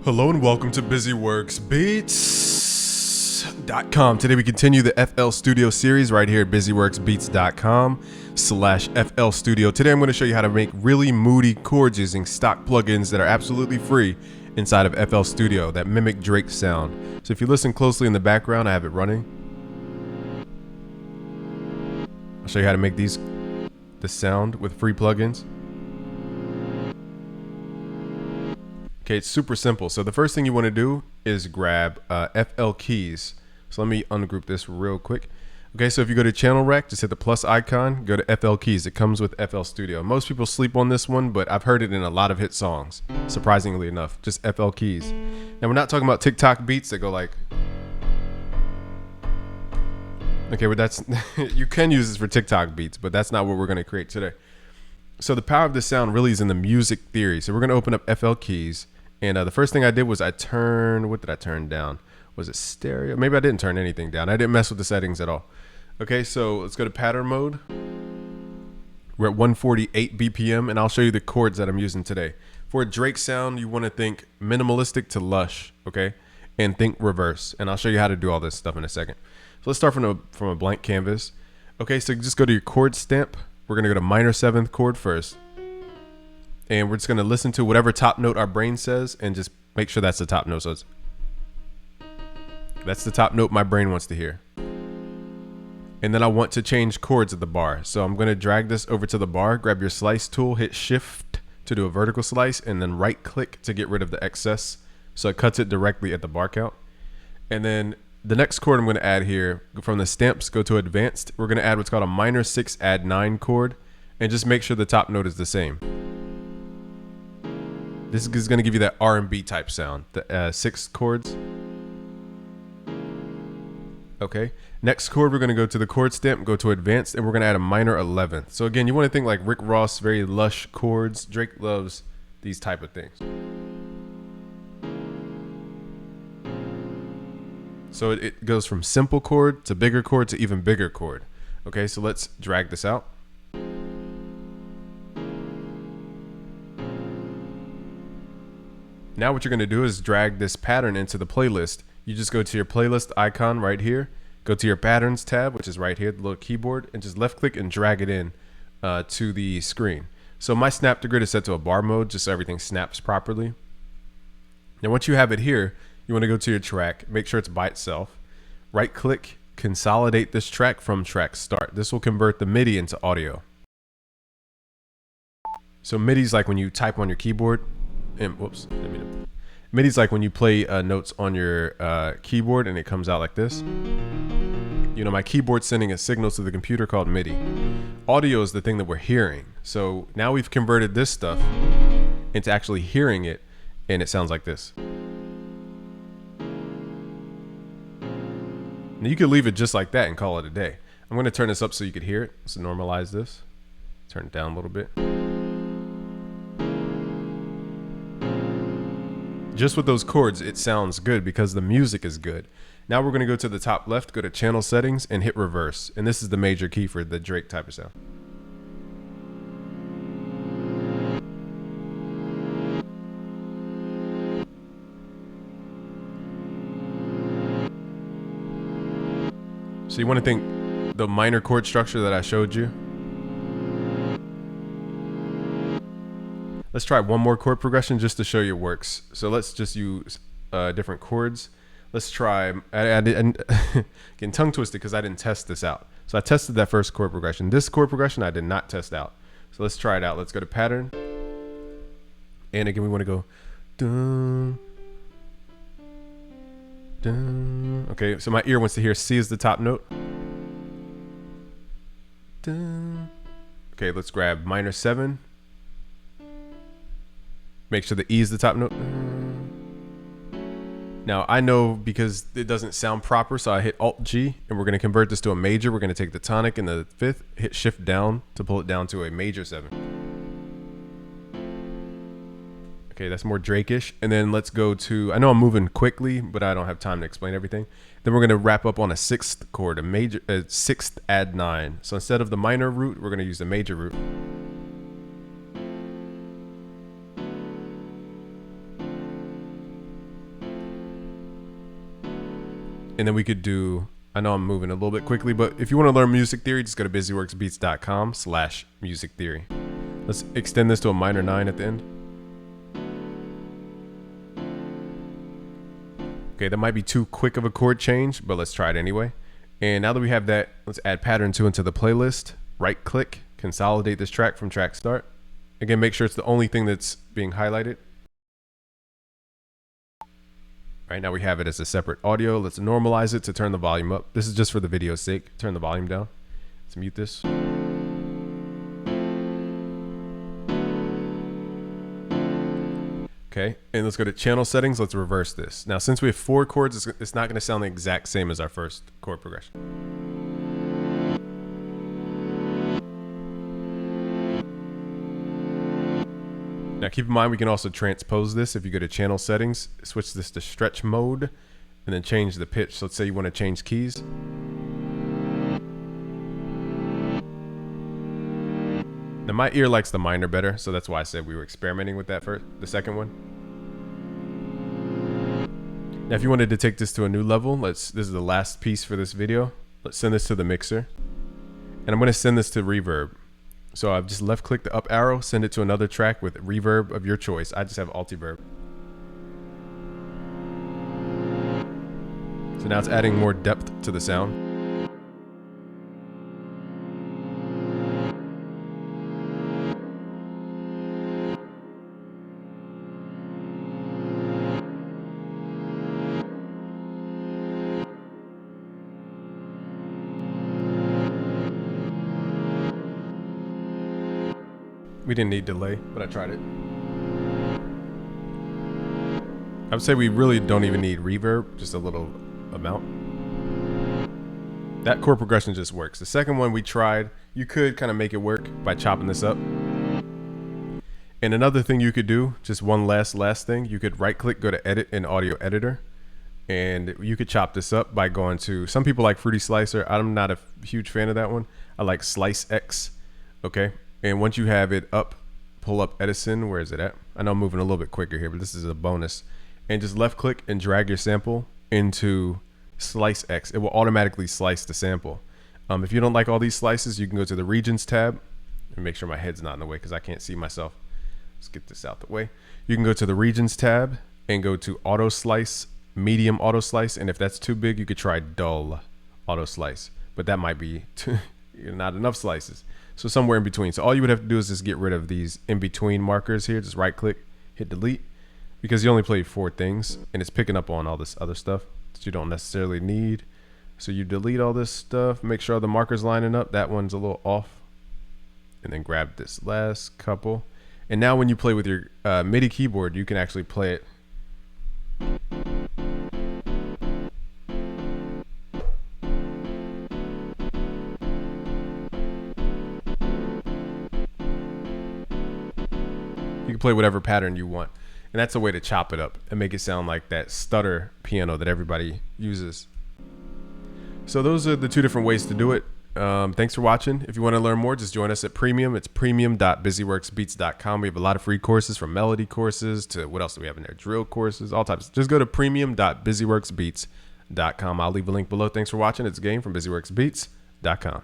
Hello and welcome to BusyWorksBeats.com. Today we continue the FL Studio series right here at BusyWorksBeats.com/FL Studio. Today I'm going to show you how to make really moody chords using stock plugins that are absolutely free inside of FL Studio that mimic Drake's sound. So if you listen closely in the background, I have it running. I'll show you how to make the sound with free plugins. Okay, it's super simple. So the first thing you want to do is grab FL keys. So let me ungroup this real quick. Okay, so if you go to channel rec, just hit the plus icon, go to FL keys. It comes with FL Studio. Most people sleep on this one, but I've heard it in a lot of hit songs, surprisingly enough, just FL keys. Now we're not talking about TikTok beats that go like, okay, but that's, you can use this for TikTok beats, but that's not what we're gonna create today. So the power of this sound really is in the music theory. So we're gonna open up FL keys. And the first thing I did was what did I turn down? Was it stereo? Maybe I didn't turn anything down. I didn't mess with the settings at all. Okay, so let's go to pattern mode. We're at 148 BPM, and I'll show you the chords that I'm using today. For a Drake sound, you want to think minimalistic to lush, okay? And think reverse. And I'll show you how to do all this stuff in a second. So let's start from a blank canvas. Okay, so just go to your chord stamp. We're going to go to minor 7th chord first. And we're just going to listen to whatever top note our brain says and just make sure that's the top note. So that's the top note my brain wants to hear. And then I want to change chords at the bar. So I'm going to drag this over to the bar, grab your slice tool, hit shift to do a vertical slice, and then right click to get rid of the excess. So it cuts it directly at the bar count. And then the next chord I'm going to add here, from the stamps, go to advanced. We're going to add what's called a minor 6 add 9 chord, and just make sure the top note is the same. This is going to give you that R&B type sound, the 6 chords. Okay, next chord we're going to go to the chord stamp, go to advanced, and we're going to add a minor 11th. So again, you want to think like Rick Ross, very lush chords. Drake loves these type of things. So it goes from simple chord to bigger chord to even bigger chord. Okay, so let's drag this out. Now what you're going to do is drag this pattern into the playlist. You just go to your playlist icon right here, go to your patterns tab, which is right here, the little keyboard, and just left click and drag it in to the screen. So my snap to grid is set to a bar mode just so everything snaps properly. Now once you have it here, you want to go to your track, make sure it's by itself, right click, consolidate this track from track start. This will convert the MIDI into audio. So MIDI is like when you type on your keyboard. And whoops, MIDI's like when you play notes on your keyboard and it comes out like this. You know, my keyboard's sending a signal to the computer called MIDI. Audio is the thing that we're hearing. So now we've converted this stuff into actually hearing it, and it sounds like this. Now you could leave it just like that and call it a day. I'm going to turn this up so you could hear it. So normalize this. Turn it down a little bit. Just with those chords, it sounds good because the music is good. Now we're going to go to the top left, go to channel settings, and hit reverse. And this is the major key for the Drake type of sound. So you want to think the minor chord structure that I showed you. Let's try one more chord progression just to show you it works. So let's just use different chords. Let's try, I didn't, getting tongue twisted because I didn't test this out. So I tested that first chord progression. This chord progression I did not test out. So let's try it out. Let's go to pattern. And again, we want to go dun, dun. Okay, so my ear wants to hear C as the top note. Dun. Okay, let's grab minor 7. Make sure the E is the top note. Now I know because it doesn't sound proper, so I hit Alt G, and we're going to convert this to a major. We're going to take the tonic in the 5th, hit shift down to pull it down to a major 7. Okay, that's more Drake-ish. And then let's go to, I know I'm moving quickly, but I don't have time to explain everything. Then we're going to wrap up on a 6th chord, a 6th add 9. So instead of the minor root, we're going to use the major root. And then we could do, I know I'm moving a little bit quickly, but if you want to learn music theory, just go to busyworksbeats.com/music theory. Let's extend this to a minor 9 at the end. Okay, that might be too quick of a chord change, but let's try it anyway. And now that we have that, let's add pattern 2 into the playlist. Right click, consolidate this track from track start. Again, make sure it's the only thing that's being highlighted. Right now we have it as a separate audio. Let's normalize it to turn the volume up. This is just for the video's sake. Turn the volume down. Let's mute this. Okay, and let's go to channel settings. Let's reverse this. Now, since we have 4 chords, it's not going to sound the exact same as our first chord progression. Now, keep in mind, we can also transpose this. If you go to channel settings, switch this to stretch mode, and then change the pitch. So let's say you want to change keys. Now, my ear likes the minor better, so that's why I said we were experimenting with that first, the second one. Now, if you wanted to take this to a new level, this is the last piece for this video. Let's send this to the mixer. And I'm going to send this to reverb. So I've just left click the up arrow, send it to another track with reverb of your choice. I just have Altiverb. So now it's adding more depth to the sound. We didn't need delay, but I tried it. I would say we really don't even need reverb, just a little amount. That chord progression just works. The second one we tried, you could kind of make it work by chopping this up. And another thing you could do, just one last thing, you could right click, go to edit in audio editor. And you could chop this up by going to, some people like Fruity Slicer. I'm not a huge fan of that one. I like Slice X, okay? And once you have it up, pull up Edison. Where is it at? I know I'm moving a little bit quicker here, but this is a bonus. And just left click and drag your sample into Slice X. It will automatically slice the sample. If you don't like all these slices, you can go to the Regions tab. And make sure my head's not in the way because I can't see myself. Let's get this out the way. You can go to the Regions tab and go to Auto Slice, Medium Auto Slice. And if that's too big, you could try Dull Auto Slice. But that might be not enough slices. So somewhere in between. So all you would have to do is just get rid of these in between markers here. Just right click, hit delete, because you only played 4 things and it's picking up on all this other stuff that you don't necessarily need. So you delete all this stuff, make sure the markers lining up. That one's a little off. And then grab this last couple. And now when you play with your MIDI keyboard, you can actually play it. You can play whatever pattern you want. And that's a way to chop it up and make it sound like that stutter piano that everybody uses. So those are the 2 different ways to do it. Thanks for watching. If you want to learn more, just join us at Premium. It's premium.busyworksbeats.com. We have a lot of free courses, from melody courses to what else do we have in there? Drill courses, all types. Just go to premium.busyworksbeats.com. I'll leave a link below. Thanks for watching. It's Game from busyworksbeats.com.